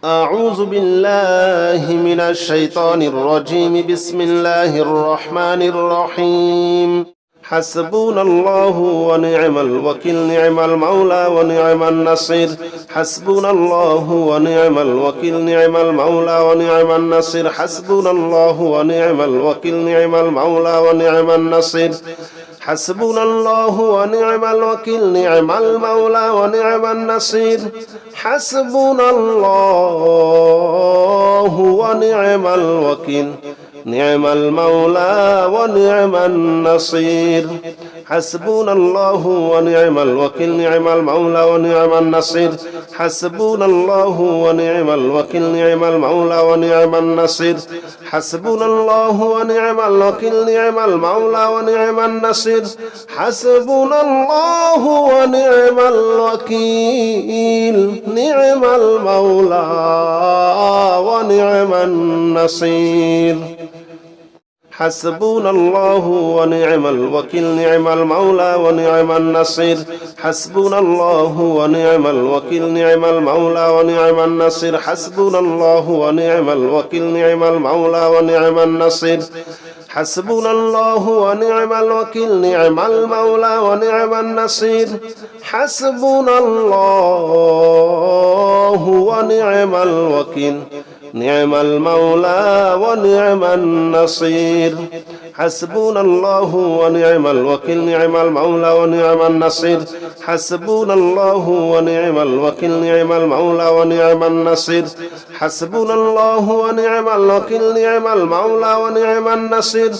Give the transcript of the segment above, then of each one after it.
أعوذ بالله من الشيطان الرجيم بسم الله الرحمن الرحيم حسبنا الله ونعم الوكيل نعم المولى ونعم النصير حسبنا الله ونعم الوكيل نعم المولى ونعم النصير حسبنا الله ونعم الوكيل نعم المولى ونعم النصير حسبنا الله ونعم الوكيل نعم المولى ونعم النصير حسبنا الله ونعم الوكيل نعم المولى ونعم النصير حسبنا الله ونعم الوكيل نعم المولى ونعم النصير حسبنا الله ونعم الوكيل نعم المولى ونعم النصير حسبنا الله ونعم الوكيل نعم المولى ونعم النصير حسبنا الله ونعم الوكيل نعم المولى ونعم النصير حسبنا الله ونعم الوكيل نعم المولى ونعم النصير حسبنا الله ونعم الوكيل نعم المولى ونعم النصير حسبنا الله ونعم الوكيل نعم المولى ونعم النصير حسبنا الله ونعم الوكيل نعم المولى ونعم النصير حسبنا الله ونعم الوكيل نعم المولى ونعم النصير حسبنا الله ونعم الوكيل نعم المولى ونعم النصير حسبنا الله ونعم الوكيل نعم المولى ونعم النصير حسبنا الله ونعم الوكيل نعم المولى ونعم النصير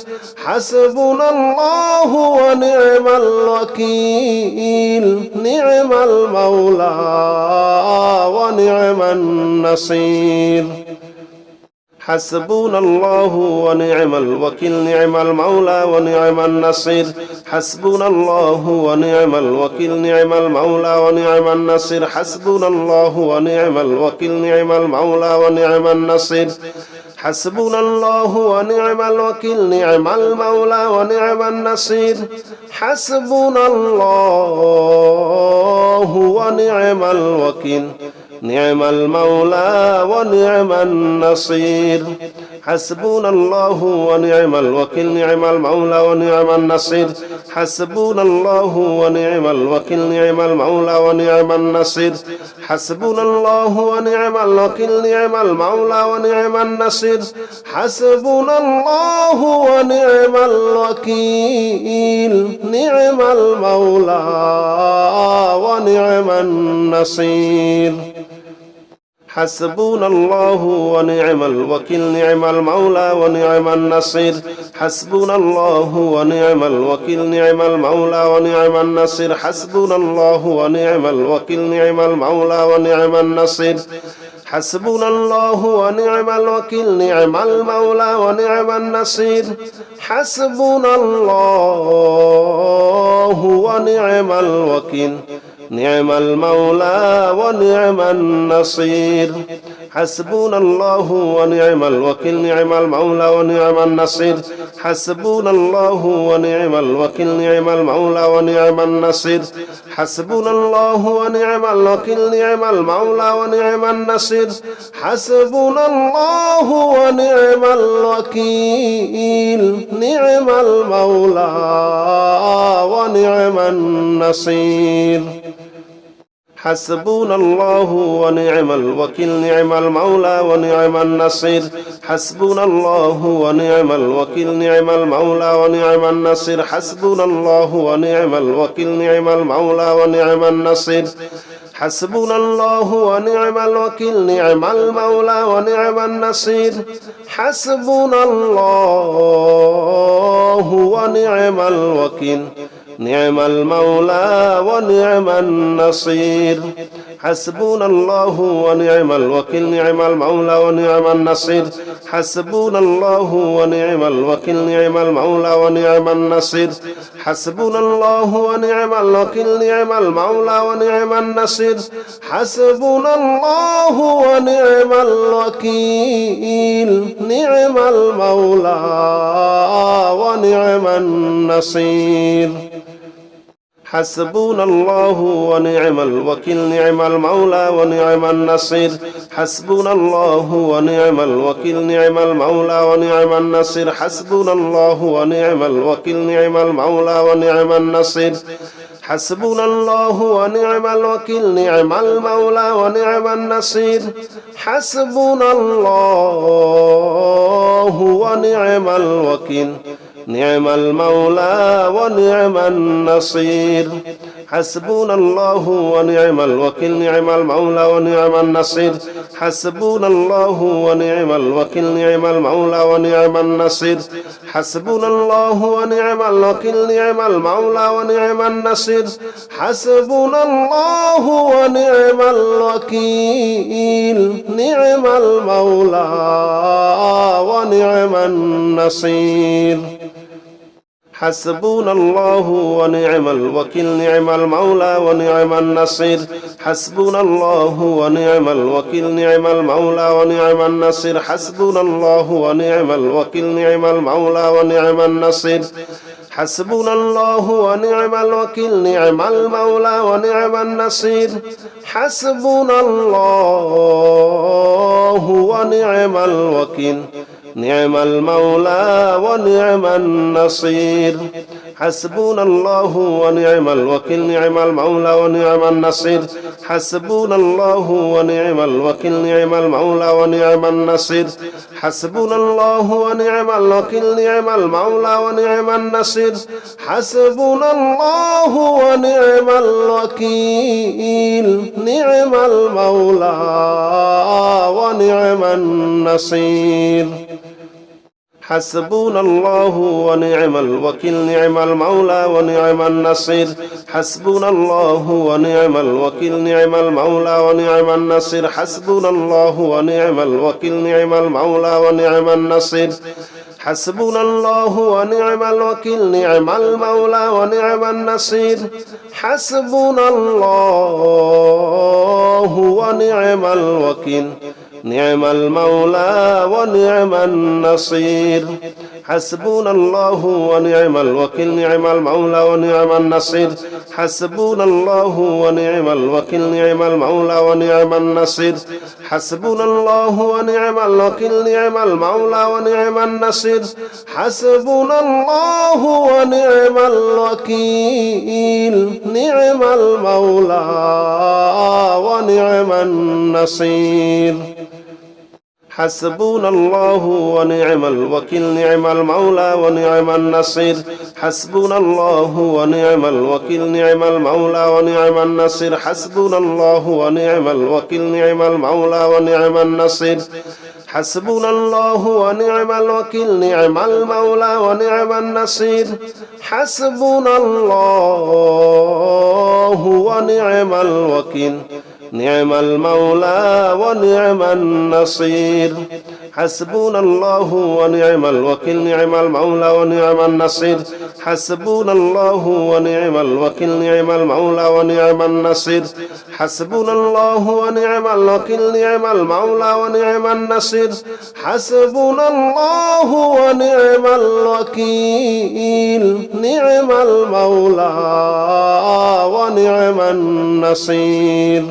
حسبنا الله ونعم الوكيل نعم المولى ونعم النصير حسبنا الله ونعم الوكيل نعم المولى ونعم النصير حسبنا الله ونعم الوكيل نعم المولى ونعم النصير حسبنا الله ونعم الوكيل نعم المولى ونعم النصير حسبنا الله ونعم الوكيل نعم المولى ونعم النصير حسبنا الله ونعم الوكيل نعم المولى ونعم النصير حسبنا الله ونعم الوكيل نعم المولى ونعم النصير حسبنا الله ونعم الوكيل نعم المولى ونعم النصير حسبنا الله ونعم الوكيل نعم المولى ونعم النصير حسبنا الله ونعم الوكيل نعم المولى ونعم النصير حسبنا الله ونعم الوكيل نعم المولى ونعم النصير حسبنا الله ونعم الوكيل نعم المولى ونعم النصير حسبنا الله ونعم الوكيل نعم المولى ونعم النصير حسبنا الله ونعم الوكيل نعم المولى ونعم النصير حسبنا الله ونعم الوكيل نعم المولى ونعم النصير حسبنا الله ونعم الوكيل نعم المولى ونعم النصير حسبنا الله ونعم الوكيل نعم المولى ونعم النصير حسبنا الله ونعم الوكيل نعم المولى ونعم النصير حسبنا الله ونعم الوكيل نعم المولى ونعم النصير حسبنا الله ونعم الوكيل نعم المولى ونعم النصير حسبنا الله ونعم الوكيل نعم المولى ونعم النصير حسبنا الله ونعم الوكيل نعم المولى ونعم النصير حسبنا الله ونعم الوكيل نعم المولى ونعم النصير حسبنا الله ونعم الوكيل نعم المولى ونعم النصير حسبنا الله ونعم الوكيل نعم المولى ونعم النصير حسبنا الله ونعم الوكيل نعم المولى ونعم النصير حسبنا الله ونعم الوكيل نعم المولى ونعم النصير حسبنا الله ونعم الوكيل نعم المولى ونعم النصير حسبنا الله ونعم الوكيل نعم المولى ونعم النصير حسبنا الله ونعم الوكيل نعم المولى ونعم النصير حسبنا الله ونعم الوكيل نعم المولى ونعم النصير حسبنا الله ونعم الوكيل نعم المولى ونعم النصير حسبنا الله ونعم الوكيل نعم المولى ونعم النصير حسبنا الله ونعم الوكيل نعم المولى ونعم النصير حسبنا الله ونعم الوكيل نعم المولى ونعم النصير حسبنا الله ونعم الوكيل نعم المولى ونعم النصير حسبنا الله ونعم الوكيل نعم المولى ونعم النصير حسبنا الله ونعم الوكيل نعم المولى ونعم النصير حسبنا الله ونعم الوكيل نعم المولى ونعم النصير حسبنا الله ونعم الوكيل نعم المولى ونعم النصير حسبنا الله ونعم الوكيل نعم المولى ونعم النصير حسبنا الله ونعم الوكيل نعم المولى ونعم النصير حسبنا الله ونعم الوكيل نعم المولى ونعم النصير حسبنا الله ونعم الوكيل نعم المولى ونعم النصير حسبنا الله ونعم الوكيل نعم المولى ونعم النصير حسبنا الله ونعم الوكيل نعم المولى ونعم النصير حسبنا الله ونعم الوكيل نعم المولى ونعم النصير حسبنا الله ونعم الوكيل نعم المولى ونعم النصير حسبنا الله ونعم الوكيل نعم المولى ونعم النصير حسبنا الله ونعم الوكيل نعم المولى ونعم النصير حسبنا الله ونعم الوكيل نعم المولى ونعم النصير حسبنا الله ونعم الوكيل نعم المولى ونعم النصير حسبنا الله ونعم الوكيل نعم المولى ونعم النصير حسبنا الله ونعم الوكيل نعم المولى ونعم النصير حسبنا الله ونعم الوكيل نعم المولى ونعم النصير حسبنا الله ونعم الوكيل نعم المولى ونعم النصير حسبنا الله ونعم الوكيل نعم المولى ونعم النصير حسبنا الله ونعم الوكيل نعم المولى ونعم النصير حسبنا الله ونعم الوكيل نعم المولى ونعم النصير حسبنا الله ونعم الوكيل نعم المولى ونعم النصير حسبنا الله ونعم الوكيل نعم المولى ونعم النصير حسبنا الله ونعم الوكيل نعم المولى ونعم النصير حسبنا الله ونعم الوكيل نعم المولى ونعم النصير حسبنا الله ونعم الوكيل نعم المولى ونعم النصير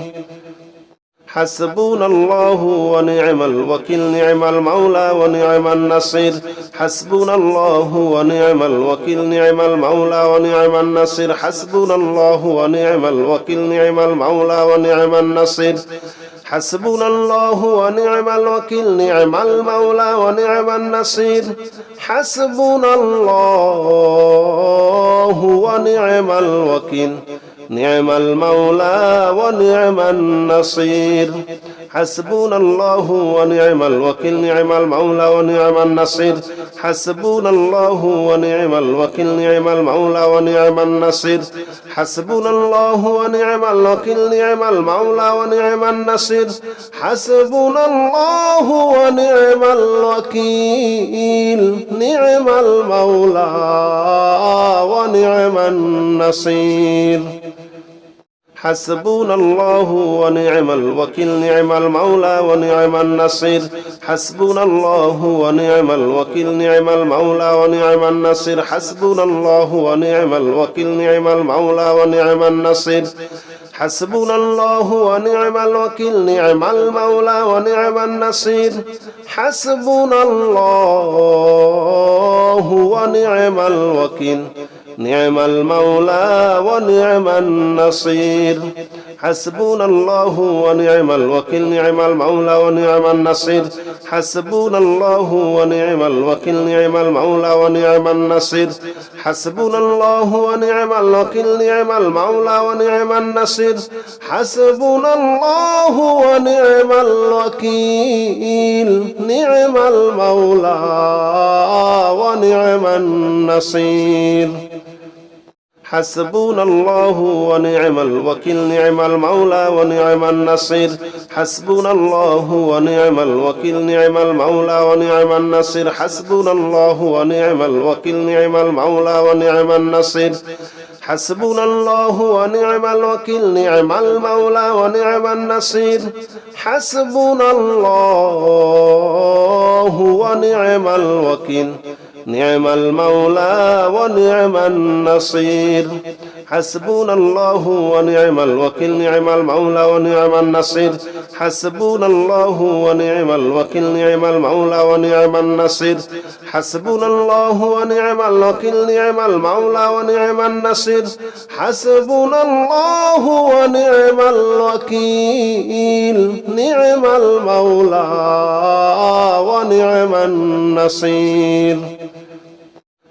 حسبنا الله ونعم الوكيل نعم المولى ونعم النصير حسبنا الله ونعم الوكيل نعم المولى ونعم النصير حسبنا الله ونعم الوكيل نعم المولى ونعم النصير حسبنا الله ونعم الوكيل نعم المولى ونعم النصير حسبنا الله ونعم الوكيل نعم المولى ونعم النصير حسبنا الله ونعم الوكيل نعم المولى ونعم النصير حسبنا الله ونعم الوكيل نعم المولى ونعم النصير حسبنا الله ونعم الوكيل نعم المولى ونعم النصير حسبنا الله ونعم الوكيل نعم المولى ونعم النصير حسبنا الله ونعم الوكيل نعم المولى ونعم النصير حسبنا الله ونعم الوكيل نعم المولى ونعم النصير حسبنا الله ونعم الوكيل نعم المولى ونعم النصير حسبنا الله ونعم الوكيل نعم المولى ونعم النصير حسبنا الله ونعم الوكيل نعم المولى ونعم النصير حسبنا الله ونعم الوكيل نعم المولى ونعم النصير حسبنا الله ونعم الوكيل نعم المولى ونعم النصير حسبنا الله ونعم الوكيل نعم المولى ونعم النصير حسبنا الله ونعم الوكيل نعم المولى ونعم النصير حسبنا الله ونعم الوكيل نعم المولى ونعم النصير حسبنا الله ونعم الوكيل نعم المولى ونعم النصير حسبنا الله ونعم الوكيل نعم المولى ونعم النصير حسبنا الله ونعم الوكيل نعم المولى ونعم النصير حسبنا الله ونعم الوكيل نعم المولى ونعم النصير حسبنا الله ونعم الوكيل نعم المولى ونعم النصير حسبنا الله ونعم الوكيل نعم المولى ونعم النصير حسبنا الله ونعم الوكيل نعم المولى ونعم النصير حسبنا الله ونعم الوكيل نعم المولى ونعم النصير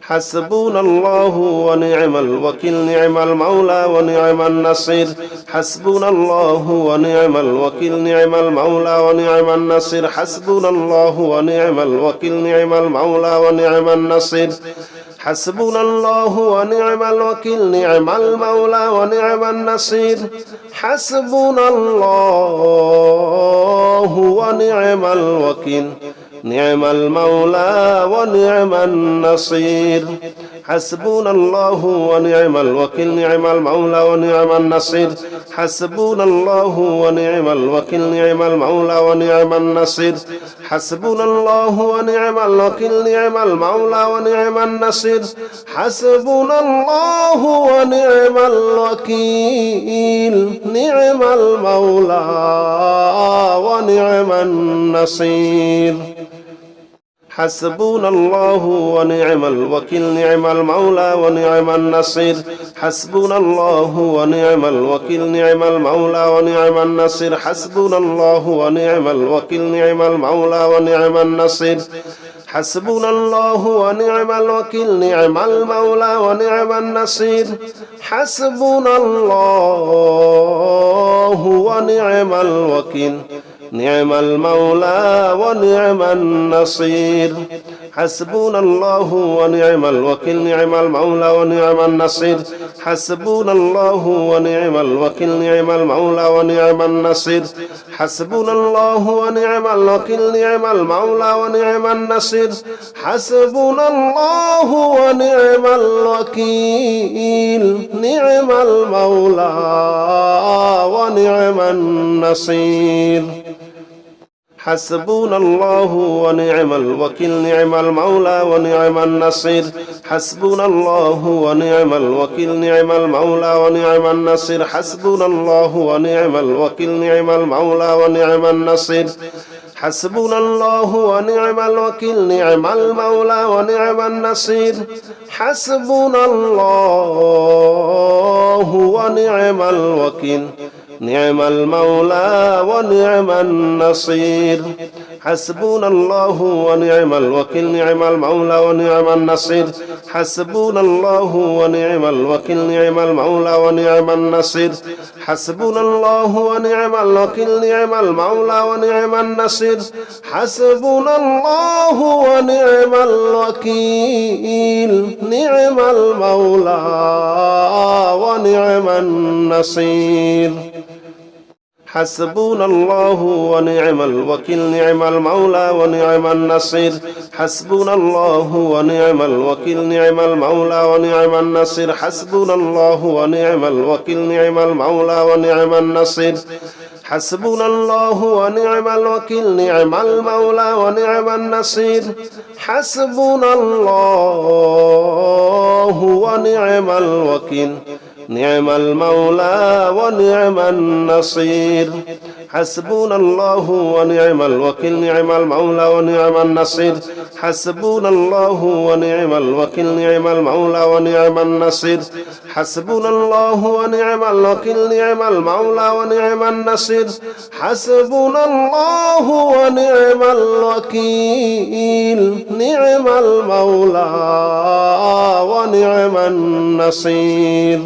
حسبنا الله ونعم الوكيل نعم المولى ونعم النصير حسبنا الله ونعم الوكيل نعم المولى ونعم النصير حسبنا الله ونعم الوكيل نعم المولى ونعم النصير حسبنا الله ونعم الوكيل نعم المولى ونعم النصير حسبنا الله ونعم الوكيل نعم المولى ونعم النصير حسبنا الله ونعم الوكيل نعم المولى ونعم النصير حسبنا الله ونعم الوكيل نعم المولى ونعم النصير حسبنا الله ونعم الوكيل نعم المولى ونعم النصير حسبنا الله ونعم الوكيل نعم المولى ونعم النصير حسبنا الله ونعم الوكيل نعم المولى ونعم النصير حسبنا الله ونعم الوكيل نعم المولى ونعم النصير حسبنا الله ونعم الوكيل نعم المولى ونعم النصير حسبنا الله ونعم الوكيل نعم المولى ونعم النصير حسبنا الله ونعم الوكيل نعم المولى ونعم النصير حسبنا الله ونعم الوكيل نعم المولى ونعم النصير حسبنا الله ونعم الوكيل نعم المولى ونعم النصير حسبنا الله ونعم الوكيل نعم المولى ونعم النصير حسبنا الله ونعم الوكيل نعم المولى ونعم النصير حسبنا الله ونعم الوكيل نعم المولى ونعم النصير حسبنا الله ونعم الوكيل نعم المولى ونعم النصير حسبنا الله ونعم الوكيل نعم المولى ونعم النصير حسبنا الله ونعم الوكيل نعم المولى ونعم النصير حسبنا الله ونعم الوكيل نعم المولى ونعم النصير حسبنا الله ونعم الوكيل نعم المولى ونعم النصير حسبنا الله ونعم الوكيل نعم المولى ونعم النصير حسبنا الله ونعم الوكيل نعم المولى ونعم النصير حسبنا الله ونعم الوكيل نعم المولى ونعم النصير حسبنا الله ونعم الوكيل نعم المولى ونعم النصير حسبنا الله ونعم الوكيل نعم المولى ونعم النصير حسبنا الله ونعم الوكيل نعم المولى ونعم النصير حسبنا الله ونعم الوكيل نعم المولى ونعم النصير حسبنا الله ونعم الوكيل نعم المولى ونعم النصير حسبنا الله ونعم الوكيل نعم المولى ونعم النصير حسبنا الله ونعم الوكيل نعم المولى ونعم النصير حسبنا الله ونعم الوكيل نعم المولى ونعم النصير حسبنا الله ونعم الوكيل نعم المولى ونعم النصير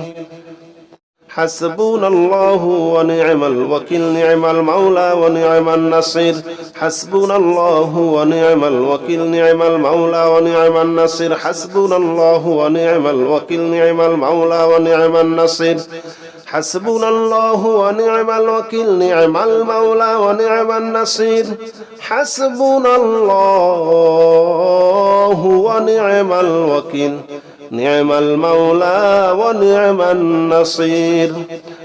حسبنا الله ونعم الوكيل نعم المولى ونعم النصير حسبنا الله ونعم الوكيل نعم المولى ونعم النصير حسبنا الله ونعم الوكيل نعم المولى ونعم النصير حسبنا الله ونعم الوكيل نعم المولى ونعم النصير حسبنا الله ونعم الوكيل نعم المولى ونعم النصير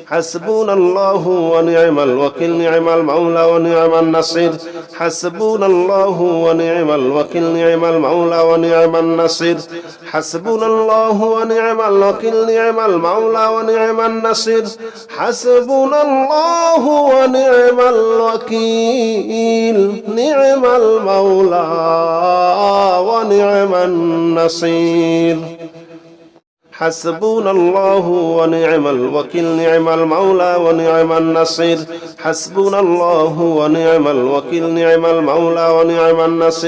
حسبنا الله ونعم الوكيل نعم المولى ونعم النصير حسبنا الله ونعم الوكيل نعم المولى ونعم النصير حسبنا الله ونعم الوكيل نعم المولى ونعم النصير حسبنا الله ونعم الوكيل نعم المولى ونعم النصير حسبنا الله ونعم الوكيل نعم المولى ونعم النصير حسبنا الله ونعم الوكيل نعم المولى ونعم النصير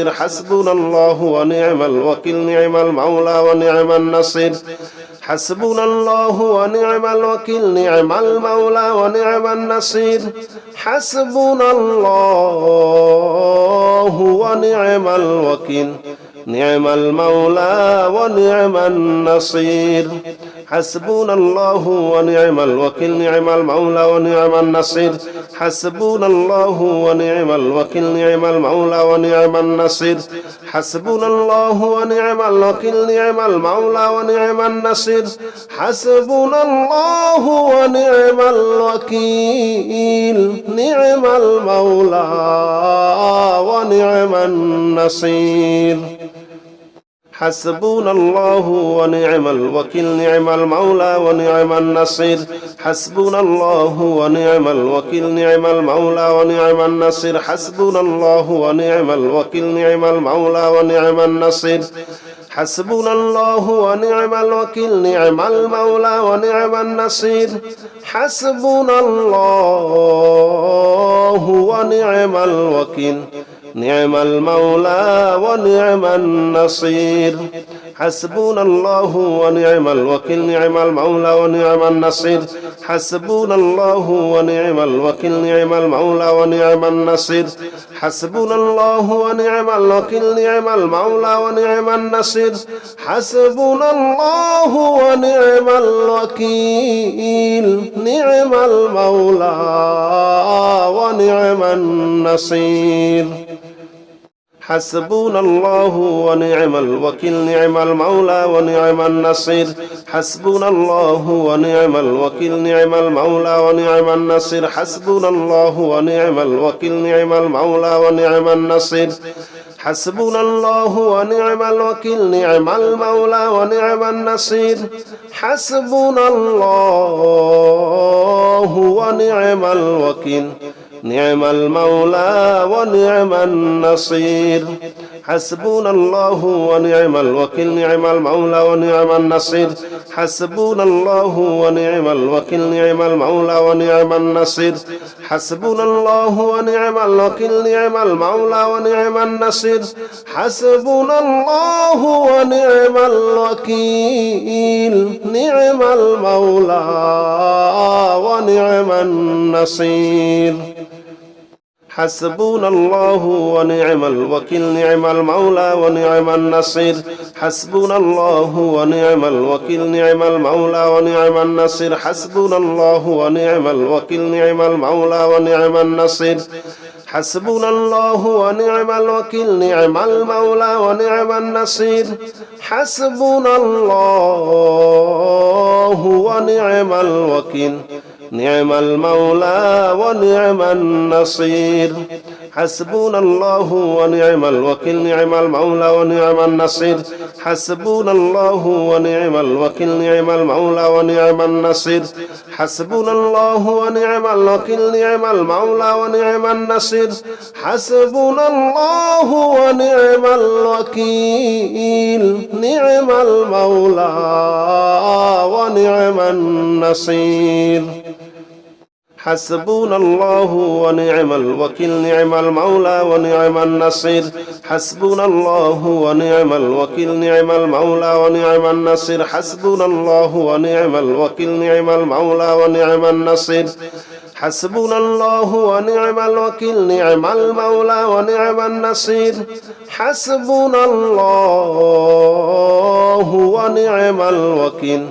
حسبنا الله ونعم الوكيل نعم المولى ونعم النصير حسبنا الله ونعم الوكيل نعم المولى ونعم النصير حسبنا الله ونعم الوكيل نعم المولى ونعم النصير حسبنا الله ونعم الوكيل نعم المولى ونعم النصير حسبنا الله ونعم الوكيل نعم المولى ونعم النصير حسبنا الله ونعم الوكيل نعم المولى ونعم النصير حسبنا الله ونعم الوكيل نعم المولى ونعم النصير حسبنا الله ونعم الوكيل نعم المولى ونعم النصير حسبنا الله ونعم الوكيل نعم المولى ونعم النصير حسبنا الله ونعم الوكيل نعم المولى ونعم النصير حسبنا الله ونعم الوكيل نعم المولى ونعم النصير حسبنا الله ونعم الوكيل نعم المولى ونعم النصير حسبنا الله ونعم الوكيل نعم المولى ونعم النصير حسبنا الله ونعم الوكيل نعم المولى ونعم النصير حسبنا الله ونعم الوكيل نعم المولى ونعم النصير حسبنا الله ونعم الوكيل نعم المولى ونعم النصير حسبنا الله ونعم الوكيل نعم المولى ونعم النصير حسبنا الله ونعم الوكيل نعم المولى ونعم النصير حسبنا الله ونعم الوكيل نعم المولى ونعم النصير حسبنا الله ونعم الوكيل نعم المولى ونعم النصير حسبنا الله ونعم الوكيل نعم المولى ونعم النصير حسبنا الله ونعم الوكيل نعم المولى ونعم النصير حسبنا الله ونعم الوكيل نعم المولى ونعم النصير حسبنا الله ونعم الوكيل نعم المولى ونعم النصير حسبنا الله ونعم الوكيل نعم المولى ونعم النصير حسبنا الله ونعم الوكيل نعم المولى ونعم النصير حسبنا الله ونعم الوكيل نعم المولى ونعم النصير حسبنا الله ونعم الوكيل نعم المولى ونعم النصير حسبنا الله ونعم الوكيل نعم المولى ونعم النصير حسبنا الله ونعم الوكيل نعم المولى ونعم النصير حسبنا الله ونعم الوكيل نعم المولى ونعم النصير حسبنا الله ونعم الوكيل نعم المولى ونعم النصير حسبنا الله ونعم الوكيل نعم المولى ونعم النصير حسبنا الله ونعم الوكيل نعم المولى ونعم النصير حسبنا الله ونعم الوكيل نعم المولى ونعم النصير حسبنا الله ونعم الوكيل نعم المولى ونعم النصير حسبنا الله ونعم الوكيل نعم المولى ونعم النصير حسبنا الله ونعم الوكيل نعم المولى ونعم النصير حسبنا الله ونعم الوكيل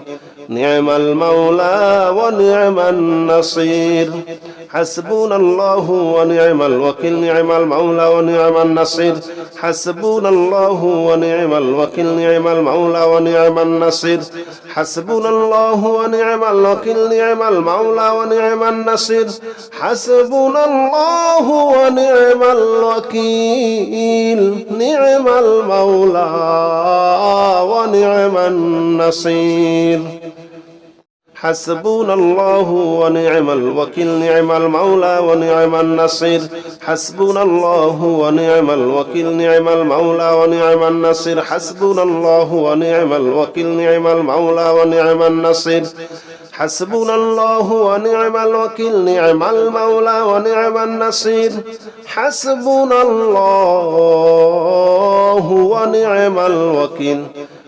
نعم المولى ونعم النصير حسبنا الله ونعم الوكيل نعم المولى ونعم النصير حسبنا الله ونعم الوكيل نعم المولى ونعم النصير حسبنا الله ونعم الوكيل نعم المولى ونعم النصير حسبنا الله ونعم الوكيل نعم المولى ونعم النصير حسبنا الله ونعم الوكيل نعم المولى ونعم النصير حسبنا الله ونعم الوكيل نعم المولى ونعم النصير حسبنا الله ونعم الوكيل نعم المولى ونعم النصير حسبنا الله ونعم الوكيل نعم المولى ونعم النصير حسبنا الله ونعم الوكيل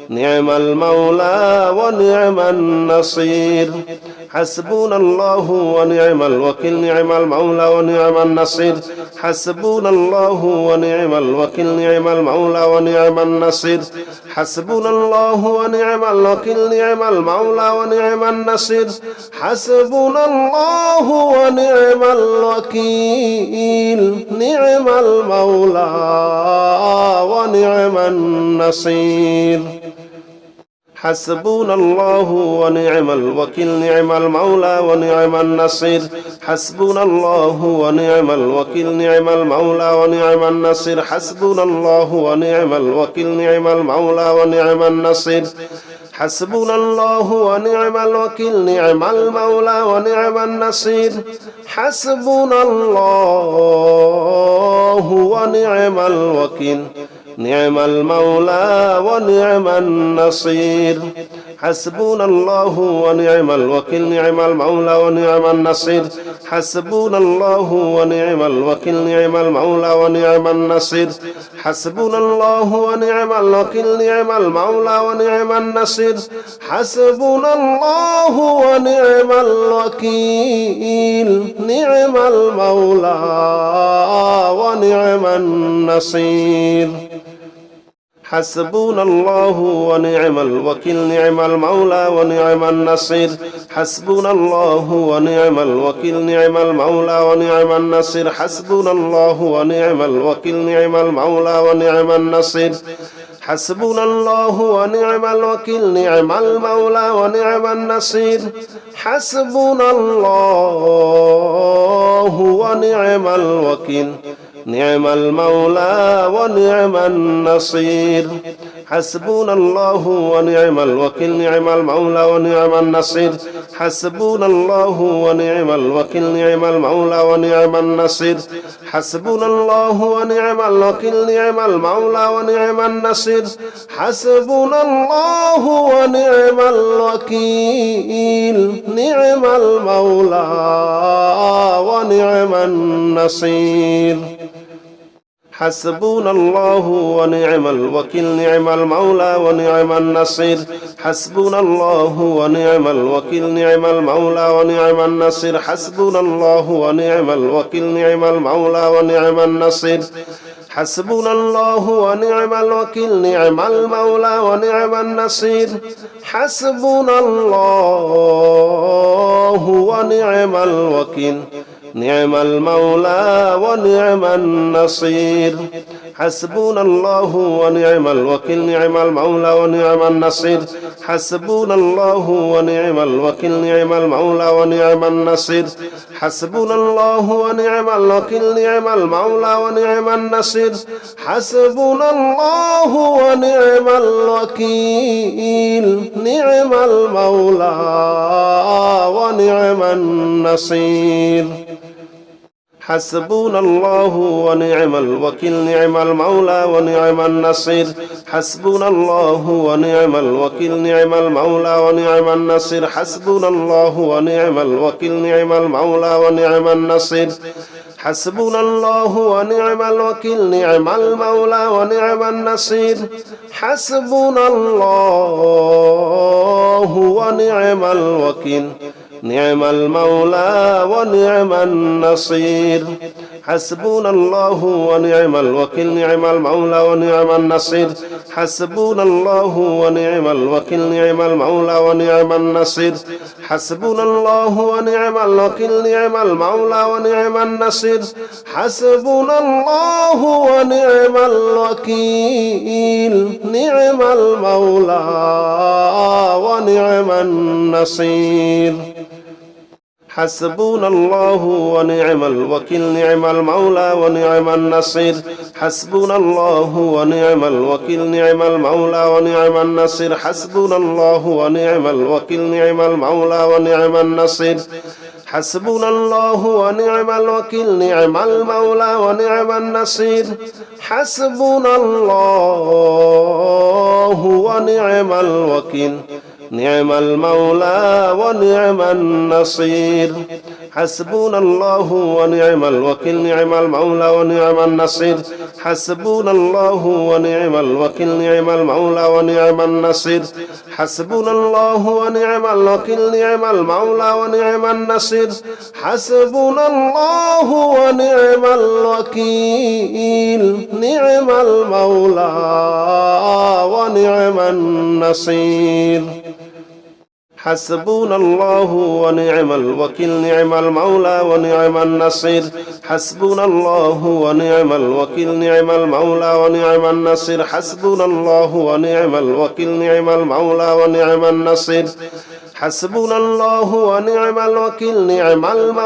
نعم المولى ونعم النصير حسبنا الله ونعم الوكيل نعم المولى ونعم النصير حسبنا الله ونعم الوكيل نعم المولى ونعم النصير حسبنا الله ونعم الوكيل نعم المولى ونعم النصير حسبنا الله ونعم الوكيل نعم المولى ونعم النصير حسبنا الله ونعم الوكيل نعم المولى ونعم النصير حسبنا الله ونعم الوكيل نعم المولى ونعم النصير حسبنا الله ونعم الوكيل نعم المولى ونعم النصير حسبنا الله ونعم الوكيل نعم المولى ونعم النصير حسبنا الله ونعم الوكيل نعم المولى ونعم النصير حسبنا الله ونعم الوكيل نعم المولى ونعم النصير حسبنا الله ونعم الوكيل نعم المولى ونعم النصير حسبنا الله ونعم الوكيل نعم المولى ونعم النصير حسبنا الله ونعم الوكيل نعم المولى ونعم النصير حسبنا الله ونعم الوكيل نعم المولى ونعم النصير حسبنا الله ونعم الوكيل نعم المولى ونعم النصير حسبنا الله ونعم الوكيل نعم المولى ونعم النصير حسبنا الله ونعم الوكيل نعم المولى ونعم النصير حسبنا الله ونعم الوكيل نعم المولى ونعم النصير حسبنا الله ونعم الوكيل نعم المولى ونعم النصير حسبنا الله ونعم الوكيل نعم المولى ونعم النصير حسبنا الله ونعم الوكيل نعم المولى ونعم النصير حسبنا الله ونعم الوكيل نعم المولى ونعم النصير حسبنا الله ونعم الوكيل نعم المولى ونعم النصير حسبنا الله ونعم الوكيل نعم المولى ونعم النصير حسبنا الله ونعم الوكيل نعم المولى ونعم النصير حسبنا الله ونعم الوكيل نعم المولى ونعم النصير حسبنا الله ونعم الوكيل نعم المولى ونعم النصير حسبنا الله ونعم الوكيل نعم المولى ونعم النصير حسبنا الله ونعم الوكيل نعم المولى ونعم النصير حسبنا الله ونعم الوكيل نعم المولى ونعم النصير حسبنا الله ونعم الوكيل نعم المولى ونعم النصير حسبنا الله ونعم الوكيل نعم المولى ونعم النصير حسبنا الله ونعم الوكيل نعم المولى ونعم النصير حسبنا الله ونعم الوكيل نعم المولى ونعم النصير حسبنا الله ونعم الوكيل نعم المولى ونعم النصير حسبنا الله ونعم الوكيل نعم المولى ونعم النصير حسبنا الله ونعم الوكيل نعم المولى ونعم النصير حسبنا الله ونعم الوكيل نعم المولى ونعم النصير حسبنا الله ونعم الوكيل نعم المولى ونعم النصير حسبنا الله ونعم الوكيل نعم المولى ونعم النصير حسبنا الله ونعم الوكيل نعم المولى ونعم النصير حسبنا الله ونعم الوكيل نعم المولى ونعم النصير حسبنا الله ونعم الوكيل نعم المولى ونعم النصير حسبنا الله ونعم الوكيل نعم المولى ونعم النصير حسبنا الله ونعم الوكيل نعم المولى ونعم النصير حسبنا الله ونعم الوكيل نعم المولى ونعم النصير حسبنا الله ونعم الوكيل نعم المولى ونعم النصير حسبنا الله ونعم الوكيل نعم المولى ونعم النصير حسبنا الله ونعم الوكيل نعم المولى ونعم النصير حسبنا الله ونعم الوكيل نعم المولى ونعم النصير حسبنا الله ونعم الوكيل نعم المولى ونعم النصير حسبنا الله ونعم الوكيل نعم المولى ونعم النصير حسبنا الله ونعم الوكيل نعم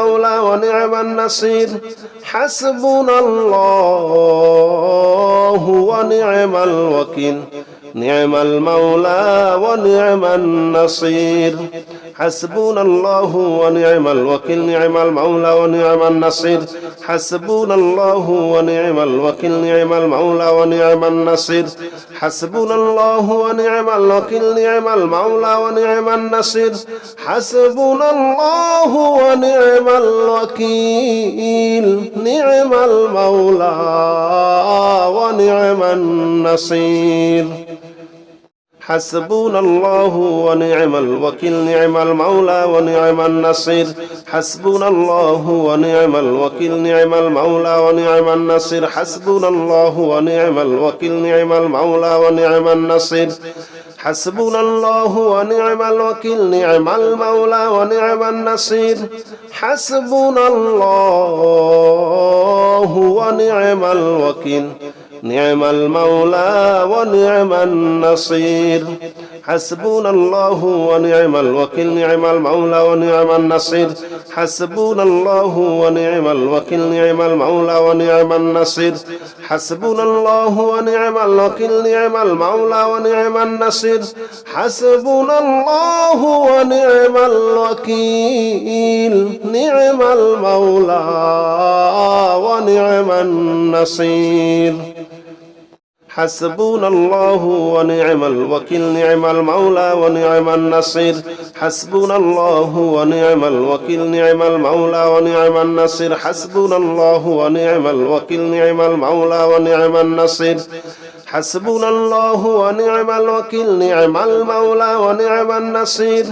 المولى ونعم النصير حسبنا الله ونعم الوكيل نعم المولى ونعم النصير حسبنا الله ونعم الوكيل نعم المولى ونعم النصير حسبنا الله ونعم الوكيل نعم المولى ونعم النصير حسبنا الله ونعم الوكيل نعم المولى ونعم النصير حسبنا الله ونعم الوكيل نعم المولى ونعم النصير حسبنا الله ونعم الوكيل نعم المولى ونعم النصير حسبنا الله ونعم الوكيل نعم المولى ونعم النصير حسبنا الله ونعم الوكيل نعم المولى ونعم النصير حسبنا الله ونعم الوكيل نعم المولى ونعم النصير حسبنا الله ونعم الوكيل نعم المولى ونعم النصير حسبنا الله ونعم الوكيل نعم المولى ونعم النصير حسبنا الله ونعم الوكيل نعم المولى ونعم النصير حسبنا الله ونعم الوكيل نعم المولى ونعم النصير حسبنا الله ونعم الوكيل نعم المولى ونعم النصير حسبنا الله ونعم الوكيل نعم المولى ونعم النصير حسبنا الله ونعم الوكيل نعم المولى ونعم النصير حسبنا الله ونعم الوكيل نعم المولى ونعم النصير حسبنا الله ونعم الوكيل نعم المولى ونعم النصير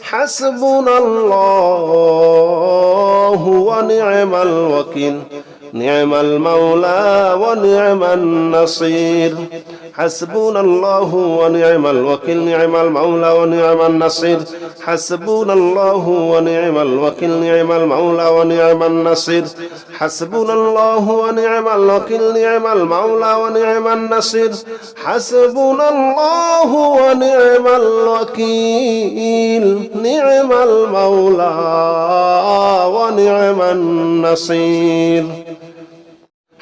حسبنا الله ونعم الوكيل نعم المولى ونعم النصير حسبنا الله ونعم الوكيل نعم المولى ونعم النصير حسبنا الله ونعم الوكيل نعم المولى ونعم النصير حسبنا الله ونعم الوكيل نعم المولى ونعم النصير حسبنا الله ونعم الوكيل نعم المولى ونعم النصير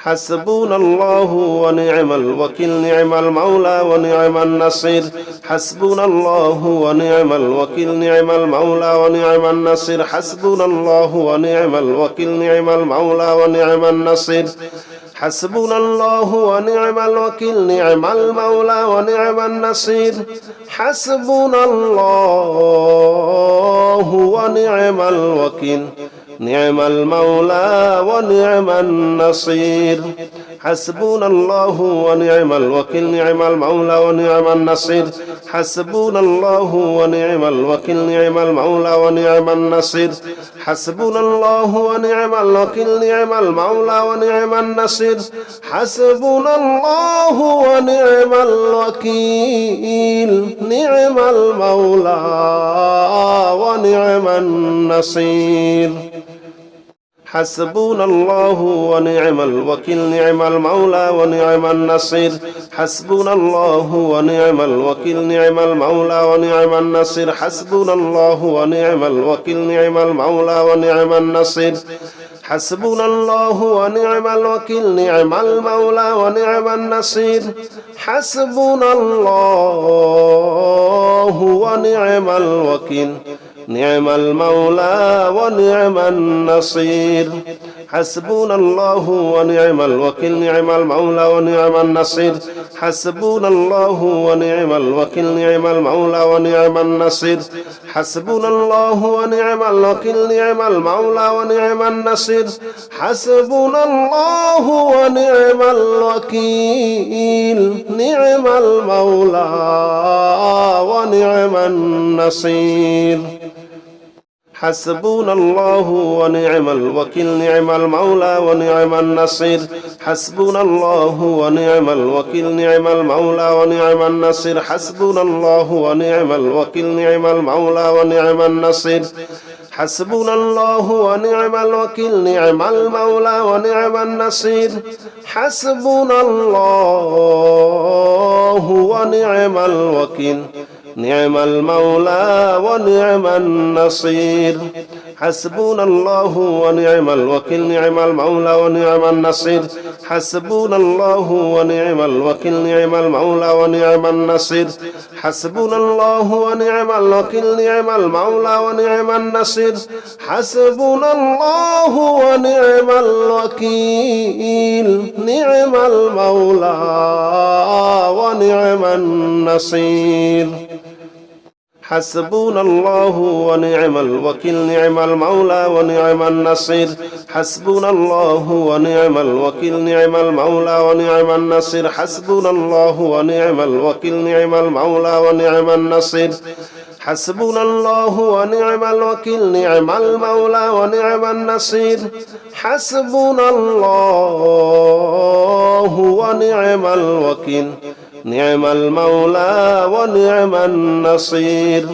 حسبنا الله ونعم الوكيل نعم المولى ونعم النصير حسبنا الله ونعم الوكيل نعم المولى ونعم النصير حسبنا الله ونعم الوكيل نعم المولى ونعم النصير حسبنا الله ونعم الوكيل نعم المولى ونعم النصير حسبنا الله ونعم الوكيل نعم المولى ونعم النصير حسبنا الله ونعم الوكيل نعم المولى ونعم النصير حسبنا الله ونعم الوكيل نعم المولى ونعم النصير حسبنا الله ونعم الوكيل نعم المولى ونعم النصير حسبنا الله ونعم الوكيل نعم المولى ونعم النصير حسبنا الله ونعم الوكيل نعم المولى ونعم النصير حسبنا الله ونعم الوكيل نعم المولى ونعم النصير حسبنا الله ونعم الوكيل نعم المولى ونعم النصير حسبنا الله ونعم الوكيل نعم المولى ونعم النصير حسبنا الله ونعم الوكيل نعم المولى ونعم النصير حسبنا الله ونعم الوكيل نعم المولى ونعم النصير حسبنا الله ونعم الوكيل نعم المولى ونعم النصير حسبنا الله ونعم الوكيل نعم المولى ونعم النصير حسبنا الله ونعم الوكيل نعم المولى ونعم النصير حسبنا الله ونعم الوكيل نعم المولى ونعم النصير حسبنا الله ونعم الوكيل نعم المولى ونعم النصير حسبنا الله ونعم الوكيل نعم المولى ونعم النصير حسبنا الله ونعم الوكيل نعم المولى ونعم النصير حسبنا الله ونعم الوكيل نعم المولى ونعم النصير حسبنا الله ونعم الوكيل نعم المولى ونعم النصير حسبنا الله ونعم الوكيل نعم المولى ونعم النصير حسبنا الله ونعم الوكيل نعم المولى ونعم النصير حسبنا الله ونعم الوكيل نعم المولى ونعم النصير حسبنا الله ونعم الوكيل نعم المولى ونعم النصير حسبنا الله ونعم الوكيل نعم المولى ونعم النصير حسبنا الله ونعم الوكيل نعم المولى ونعم النصير حسبنا الله ونعم الوكيل نعم المولى ونعم النصير حسبنا الله ونعم الوكيل نعم المولى ونعم النصير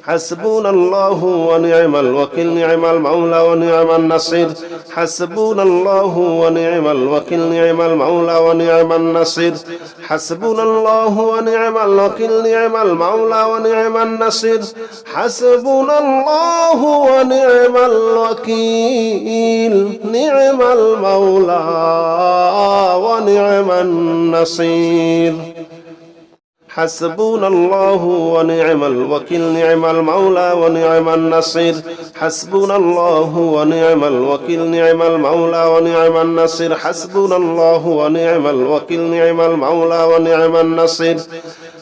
حسبنا الله ونعم الوكيل نعم المولى ونعم النصير حسبنا الله ونعم الوكيل نعم المولى ونعم النصير حسبنا الله ونعم الوكيل نعم المولى ونعم النصير حسبنا الله ونعم الوكيل نعم المولى ونعم النصير حسبنا الله ونعم الوكيل نعم المولى ونعم النصير حسبنا الله ونعم الوكيل نعم المولى ونعم النصير حسبنا الله ونعم الوكيل نعم المولى ونعم النصير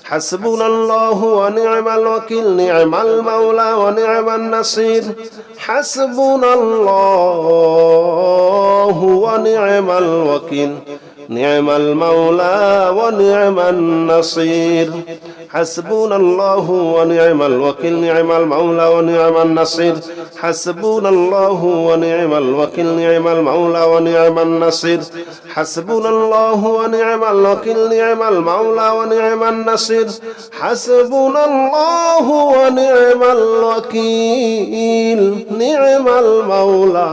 حسبنا الله ونعم الوكيل نعم المولى ونعم النصير حسبنا الله ونعم الوكيل نعم المولى ونعم النصير حسبنا الله ونعم الوكيل نعم المولى ونعم النصير حسبنا الله ونعم الوكيل نعم المولى ونعم النصير حسبنا الله ونعم الوكيل نعم المولى ونعم النصير حسبنا الله ونعم الوكيل نعم المولى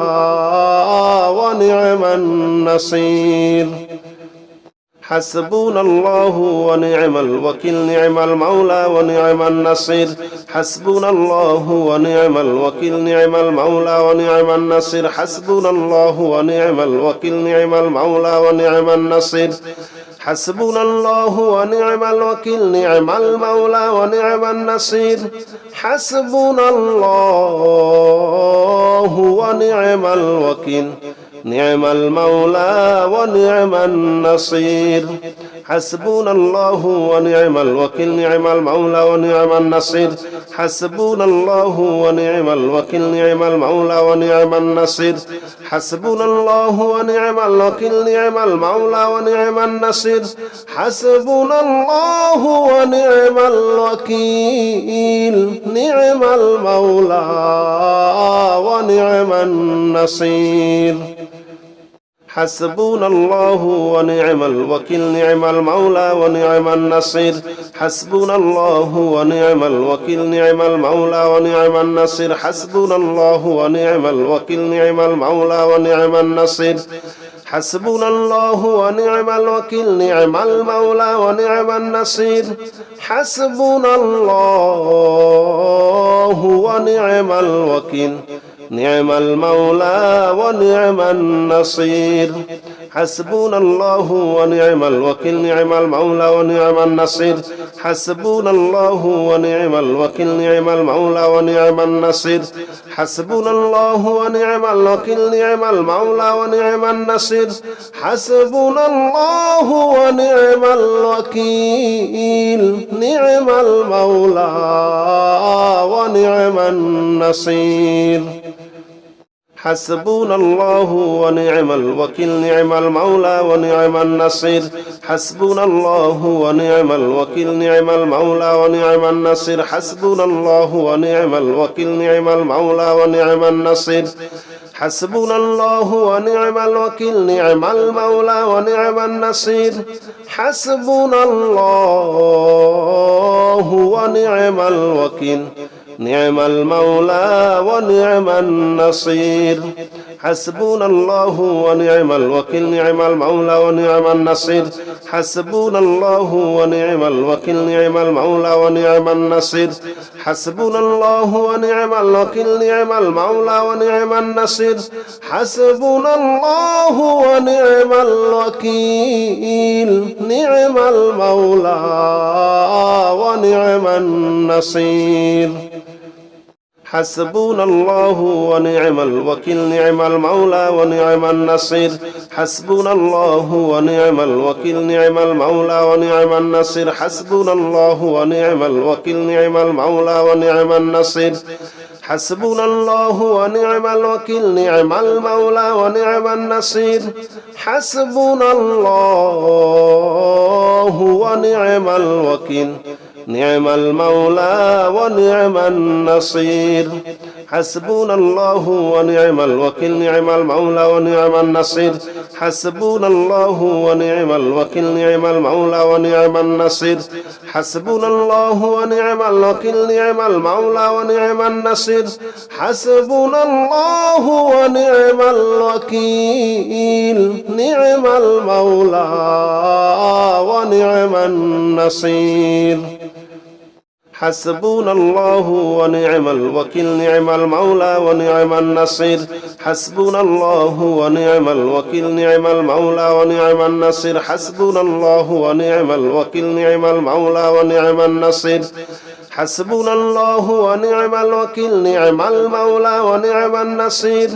ونعم النصير حسبنا الله ونعم الوكيل نعم المولى ونعم النصير حسبنا الله ونعم الوكيل نعم المولى ونعم النصير حسبنا الله ونعم الوكيل نعم المولى ونعم النصير حسبنا الله ونعم الوكيل نعم المولى ونعم النصير حسبنا الله ونعم الوكيل نعم المولى ونعم النصير حسبنا الله ونعم الوكيل نعم المولى ونعم النصير حسبنا الله ونعم الوكيل نعم المولى ونعم النصير حسبنا الله ونعم الوكيل نعم المولى ونعم النصير حسبنا الله ونعم الوكيل نعم المولى ونعم النصير حسبنا الله ونعم الوكيل نعم المولى ونعم النصير حسبنا الله ونعم الوكيل نعم المولى ونعم النصير حسبنا الله ونعم الوكيل نعم المولى ونعم النصير حسبنا الله ونعم الوكيل نعم المولى ونعم النصير حسبنا الله ونعم الوكيل نعم المولى ونعم النصير حسبنا الله ونعم الوكيل نعم المولى ونعم النصير حسبنا الله ونعم الوكيل نعم المولى ونعم النصير حسبنا الله ونعم الوكيل نعم المولى ونعم النصير حسبنا الله ونعم الوكيل نعم المولى ونعم النصير حسبنا الله ونعم الوكيل نعم المولى ونعم النصير حسبنا الله ونعم الوكيل نعم المولى ونعم النصير حسبنا الله ونعم الوكيل نعم المولى ونعم النصير حسبنا الله ونعم الوكيل نعم المولى ونعم النصير حسبنا الله ونعم الوكيل نعم المولى ونعم النصير حسبنا الله ونعم الوكيل نعم المولى ونعم النصير حسبنا الله ونعم الوكيل نعم المولى ونعم النصير حسبنا الله ونعم الوكيل نعم المولى ونعم النصير حسبنا الله ونعم الوكيل نعم المولى ونعم النصير حسبنا الله ونعم الوكيل نعم المولى ونعم النصير حسبنا الله ونعم الوكيل نعم المولى ونعم النصير حسبنا الله ونعم الوكيل نعم المولى ونعم النصير حسبنا الله ونعم الوكيل نعم المولى ونعم النصير حسبنا الله ونعم الوكيل نعم المولى ونعم النصير حسبنا الله ونعم الوكيل نعم المولى ونعم النصير حسبنا الله ونعم الوكيل نعم المولى ونعم النصير حسبنا الله ونعم الوكيل نعم المولى ونعم النصير حسبنا الله ونعم الوكيل نعم المولى ونعم النصير حسبنا الله ونعم الوكيل نعم المولى ونعم النصير حسبنا الله ونعم الوكيل نعم المولى ونعم النصير حسبنا الله ونعم الوكيل نعم المولى ونعم النصير حسبنا الله ونعم الوكيل نعم المولى ونعم النصير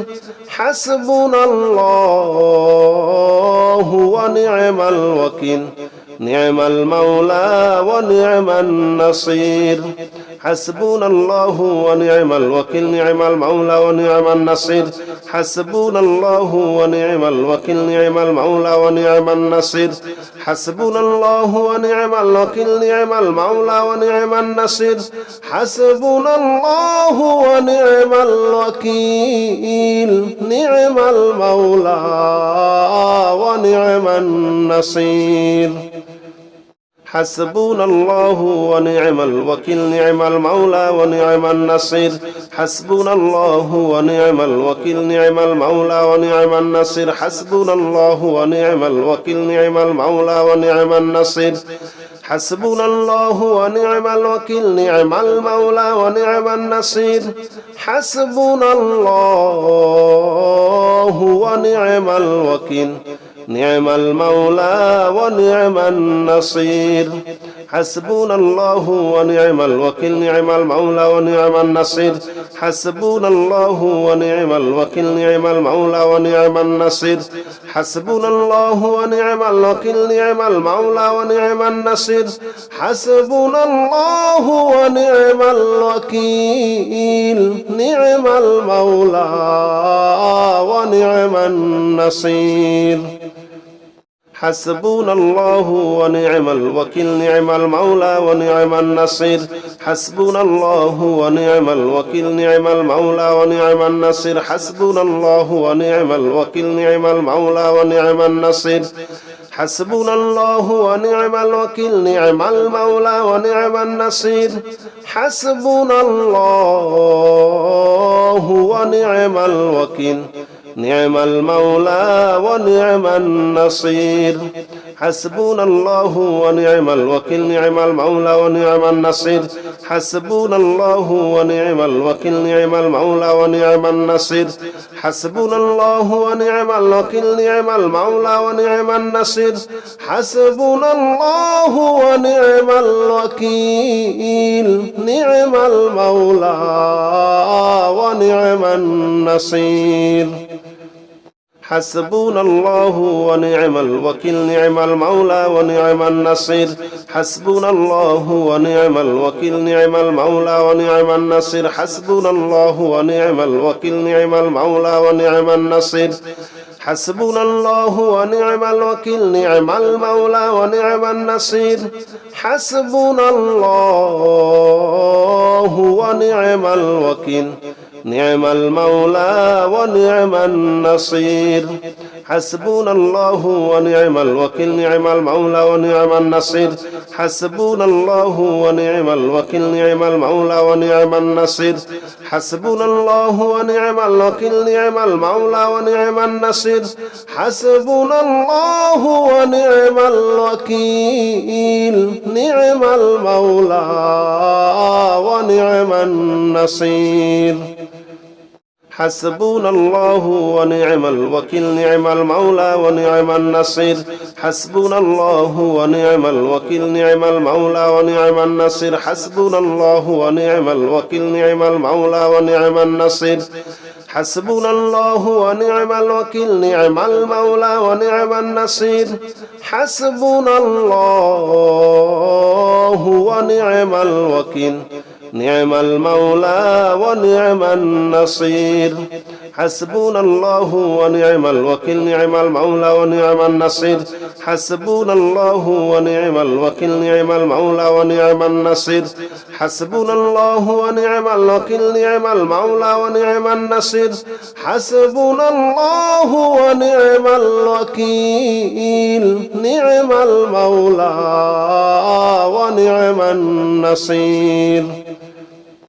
حسبنا الله ونعم الوكيل نعم المولى ونعم النصير حسبنا الله ونعم الوكيل نعم المولى ونعم النصير حسبنا الله ونعم الوكيل نعم المولى ونعم النصير حسبنا الله ونعم الوكيل نعم المولى ونعم النصير حسبنا الله ونعم الوكيل نعم المولى ونعم النصير حسبنا الله ونعم الوكيل نعم المولى ونعم النصير حسبنا الله ونعم الوكيل نعم المولى ونعم النصير حسبنا الله ونعم الوكيل نعم المولى ونعم النصير حسبنا الله ونعم الوكيل نعم المولى ونعم النصير حسبنا الله ونعم الوكيل نعم المولى ونعم النصير حسبنا الله ونعم الوكيل نعم المولى ونعم النصير حسبنا الله ونعم الوكيل نعم المولى ونعم النصير حسبنا الله ونعم الوكيل نعم المولى ونعم النصير حسبنا الله ونعم الوكيل نعم المولى ونعم النصير حسبنا الله ونعم الوكيل نعم المولى ونعم النصير حسبنا الله ونعم الوكيل نعم المولى ونعم النصير حسبنا الله ونعم الوكيل نعم المولى ونعم النصير حسبنا الله ونعم الوكيل نعم المولى ونعم النصير حسبنا الله ونعم الوكيل نعم المولى ونعم النصير حسبنا الله ونعم الوكيل نعم المولى ونعم النصير حسبنا الله ونعم الوكيل نعم المولى ونعم النصير حسبنا الله ونعم الوكيل نعم المولى ونعم النصير حسبنا الله ونعم الوكيل نعم المولى ونعم النصير حسبنا الله ونعم الوكيل نعم المولى ونعم النصير حسبنا الله ونعم الوكيل نعم المولى ونعم النصير حسبنا الله ونعم الوكيل نعم المولى ونعم النصير حسبنا الله ونعم الوكيل نعم المولى ونعم النصير حسبنا الله ونعم الوكيل نعم المولى ونعم النصير حسبنا الله ونعم الوكيل نعم المولى ونعم النصير حسبنا الله ونعم الوكيل نعم المولى ونعم النصير حسبنا الله ونعم الوكيل نعم المولى ونعم النصير حسبنا الله ونعم الوكيل نعم المولى ونعم النصير حسبنا الله ونعم الوكيل نعم المولى ونعم النصير حسبنا الله ونعم الوكيل نعم المولى ونعم النصير حسبنا الله ونعم الوكيل نعم المولى ونعم النصير حسبنا الله ونعم الوكيل نعم المولى ونعم النصير حسبنا الله ونعم الوكيل نعم المولى ونعم النصير حسبنا الله ونعم الوكيل نعم المولى ونعم النصير حسبنا الله ونعم الوكيل نعم المولى ونعم النصير حسبنا الله ونعم الوكيل نعم المولى ونعم النصير حسبنا الله ونعم الوكيل نعم المولى ونعم النصير